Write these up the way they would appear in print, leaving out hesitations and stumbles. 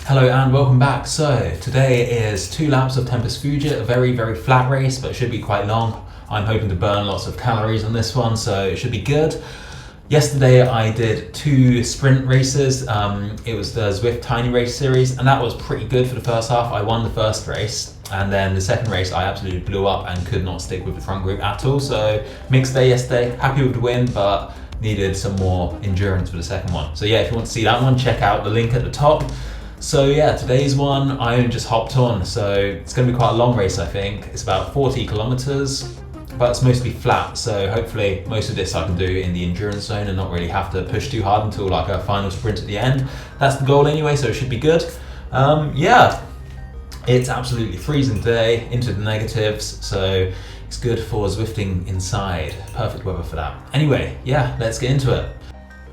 Hello and welcome back. So today is 2 laps of Tempus Fugit, a very flat race, but it should be quite long. I'm hoping to burn lots of calories on this one, so it should be good. Yesterday I did 2 sprint races. It was the Zwift Tiny Race series, and that was pretty good for the first half. I won the first race, and then the second race I absolutely blew up and could not stick with the front group at all. So mixed day yesterday, happy with the win, but needed some more endurance for the second one. So yeah, if you want to see that one, check out the link at the top. So yeah, today's one I only just hopped on, so it's going to be quite a long race I think. It's about 40 kilometers, but it's mostly flat, so hopefully most of this I can do in the endurance zone and not really have to push too hard until like a final sprint at the end. That's the goal anyway, so it should be good. Yeah, it's absolutely freezing today, into the negatives, so it's good for Zwifting inside. Perfect weather for that. Anyway, yeah, let's get into it.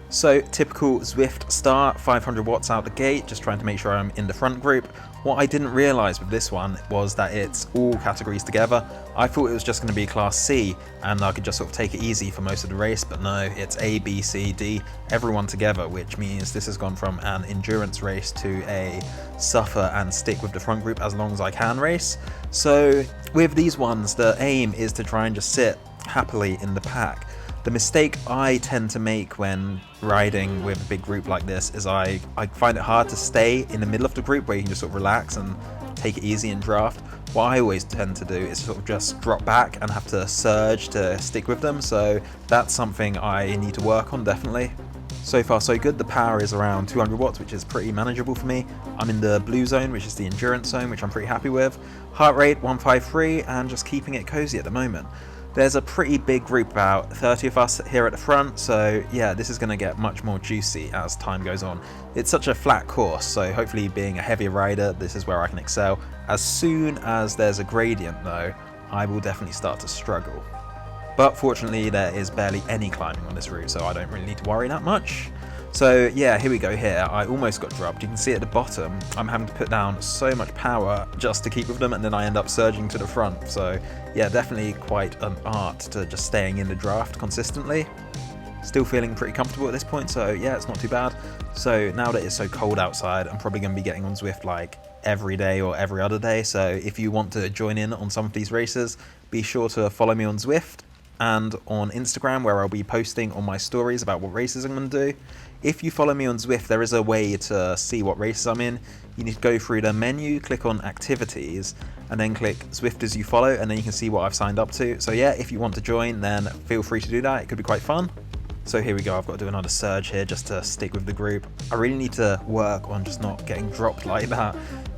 So typical Zwift start, 500 watts out the gate, just trying to make sure I'm in the front group. What I didn't realise with this one was that it's all categories together. I thought it was just going to be class C and I could just sort of take it easy for most of the race, but no, it's A, B, C, D, everyone together, which means this has gone from an endurance race to a suffer and stick with the front group as long as I can race. So with these ones, the aim is to try and just sit happily in the pack. The mistake I tend to make when riding with a big group like this is I find it hard to stay in the middle of the group where you can just sort of relax and take it easy and draft. What I always tend to do is sort of just drop back and have to surge to stick with them, so that's something I need to work on definitely. So far so good, the power is around 200 watts, which is pretty manageable for me. I'm in the blue zone, which is the endurance zone, which I'm pretty happy with. Heart rate 153 and just keeping it cozy at the moment. There's a pretty big group, about 30 of us here at the front, so yeah, this is going to get much more juicy as time goes on. It's such a flat course, so hopefully being a heavier rider, this is where I can excel. As soon as there's a gradient though, I will definitely start to struggle. But fortunately there is barely any climbing on this route, so I don't really need to worry that much. So yeah, here we go here. I almost got dropped. You can see at the bottom, I'm having to put down so much power just to keep with them, and then I end up surging to the front. So yeah, definitely quite an art to just staying in the draft consistently. Still feeling pretty comfortable at this point, so yeah, it's not too bad. So now that it's so cold outside, I'm probably going to be getting on Zwift like every day or every other day. So if you want to join in on some of these races, be sure to follow me on Zwift and on Instagram, where I'll be posting on my stories about what races I'm going to do. If you follow me on Zwift, there is a way to see what races I'm in. You need to go through the menu, click on activities, and then click Zwift as you follow, and then you can see what I've signed up to. So yeah, if you want to join, then feel free to do that. It could be quite fun. So here we go, I've got to do another surge here just to stick with the group. I really need to work on just not getting dropped like that.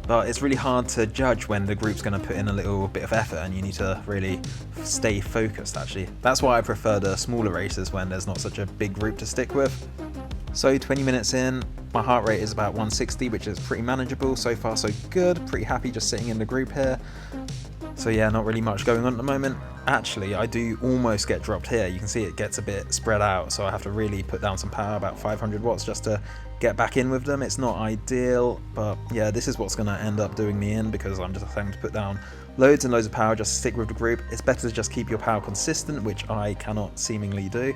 But it's really hard to judge when the group's going to put in a little bit of effort, and you need to really stay focused actually. That's why I prefer the smaller races when there's not such a big group to stick with. So 20 minutes in, my heart rate is about 160, which is pretty manageable. So far so good, pretty happy just sitting in the group here. So yeah, not really much going on at the moment. Actually, I do almost get dropped here. You can see it gets a bit spread out, so I have to really put down some power, about 500 watts, just to get back in with them. It's not ideal, but yeah, this is what's going to end up doing me in, because I'm just having to put down loads and loads of power just to stick with the group. It's better to just keep your power consistent, which I cannot seemingly do.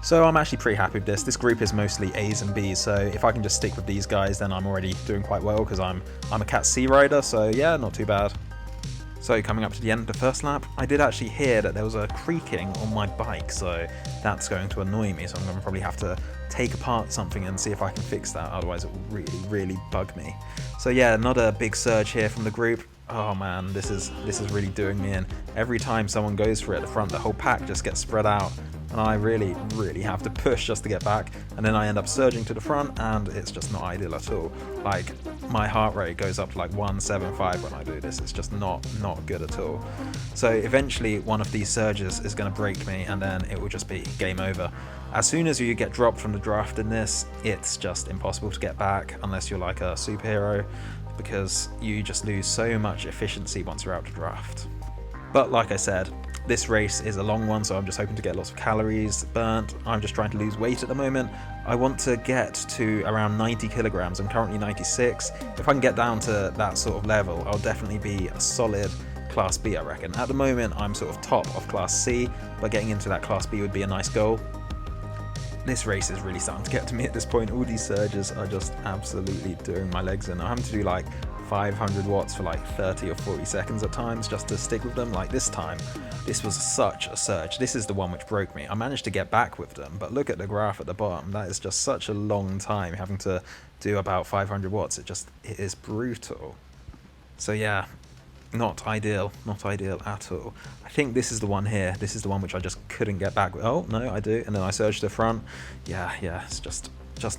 So I'm actually pretty happy with this. This group is mostly A's and B's, so if I can just stick with these guys, then I'm already doing quite well, because I'm a Cat C rider, so yeah, not too bad. So coming up to the end of the first lap, I did actually hear that there was a creaking on my bike, so that's going to annoy me, so I'm going to probably have to take apart something and see if I can fix that, otherwise it will really bug me. So yeah, another big surge here from the group. Oh man, this is really doing me in. Every time someone goes for it at the front, the whole pack just gets spread out, and I really have to push just to get back, and then I end up surging to the front, and it's just not ideal at all. Like, my heart rate goes up to like 175 when I do this. It's just not good at all. So eventually one of these surges is going to break me, and then it will just be game over. As soon as you get dropped from the draft in this, it's just impossible to get back unless you're like a superhero, because you just lose so much efficiency once you're out to draft. But like I said, this race is a long one, so I'm just hoping to get lots of calories burnt. I'm just trying to lose weight at the moment. I want to get to around 90 kilograms. I'm currently 96. If I can get down to that sort of level, I'll definitely be a solid Class B, I reckon. At the moment, I'm sort of top of Class C, but getting into that Class B would be a nice goal. this race is really starting to get to me at this point. All these surges are just absolutely doing my legs in. I'm having to do like 500 watts for like 30 or 40 seconds at times just to stick with them. Like this time, this was such a surge. This is the one which broke me. I managed to get back with them, but look at the graph at the bottom. That is just such a long time having to do about 500 watts. It is brutal. So yeah, not ideal at all. I think this is the one here. This is the one which I just couldn't get back with. Oh no, I do, and then I surged to the front. Yeah, it's just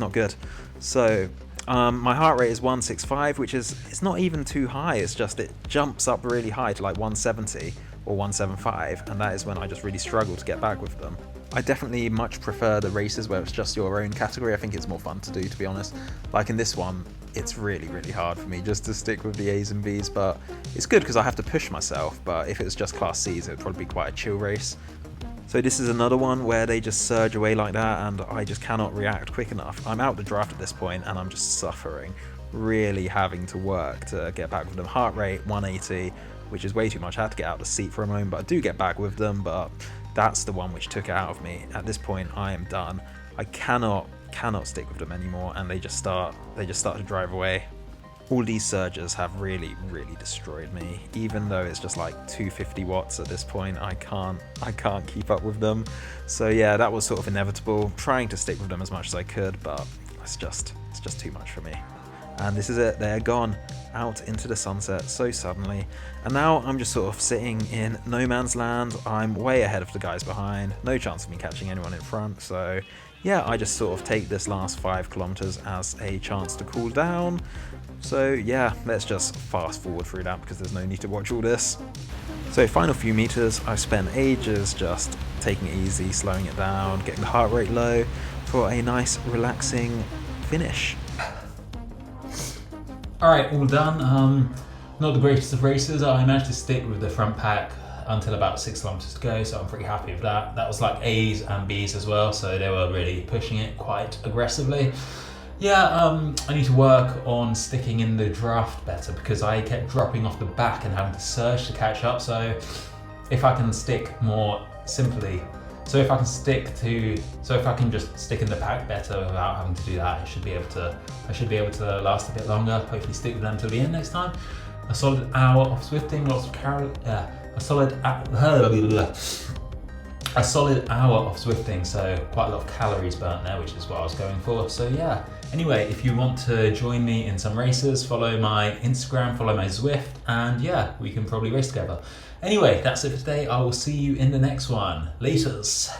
not good. So my heart rate is 165, which is, it's not even too high. It's just it jumps up really high to like 170 or 175, and that is when I just really struggle to get back with them. I definitely much prefer the races where it's just your own category. I think it's more fun to do, to be honest. Like in this one, it's really hard for me just to stick with the A's and B's, but it's good because I have to push myself. But if it was just Class C's, it would probably be quite a chill race. So this is another one where they just surge away like that, and I just cannot react quick enough. I'm out the draft at this point, and I'm just suffering, really having to work to get back with them. Heart rate 180, which is way too much. I had to get out of the seat for a moment, but I do get back with them. But that's the one which took it out of me. At this point, I am done. I cannot stick with them anymore, and they just start to drive away. All these surges have really destroyed me. Even though it's just like 250 watts at this point, I can't keep up with them. So yeah, that was sort of inevitable. Trying to stick with them as much as I could, but it's just too much for me. And this is it, they're gone out into the sunset so suddenly. And now I'm just sort of sitting in no man's land. I'm way ahead of the guys behind, no chance of me catching anyone in front. So yeah, I just sort of take this last 5 kilometers as a chance to cool down. So yeah, let's just fast forward through that because there's no need to watch all this. So final few meters, I've spent ages just taking it easy, slowing it down, getting the heart rate low for a nice relaxing finish. Alright, all done. Not the greatest of races. I managed to stick with the front pack until about 6 kilometers to go, so I'm pretty happy with that. That was like A's and B's as well, so they were really pushing it quite aggressively. Yeah, I need to work on sticking in the draft better because I kept dropping off the back and having to surge to catch up. So if I can stick more simply, if I can just stick in the pack better without having to do that, I should be able to last a bit longer. Hopefully stick with them till the end next time. A solid hour of Zwifting, a solid hour of Zwifting, so quite a lot of calories burnt there, which is what I was going for. So yeah, anyway, if you want to join me in some races, follow my Instagram, follow my Zwift, and yeah, we can probably race together. Anyway, that's it for today. I will see you in the next one. Laters.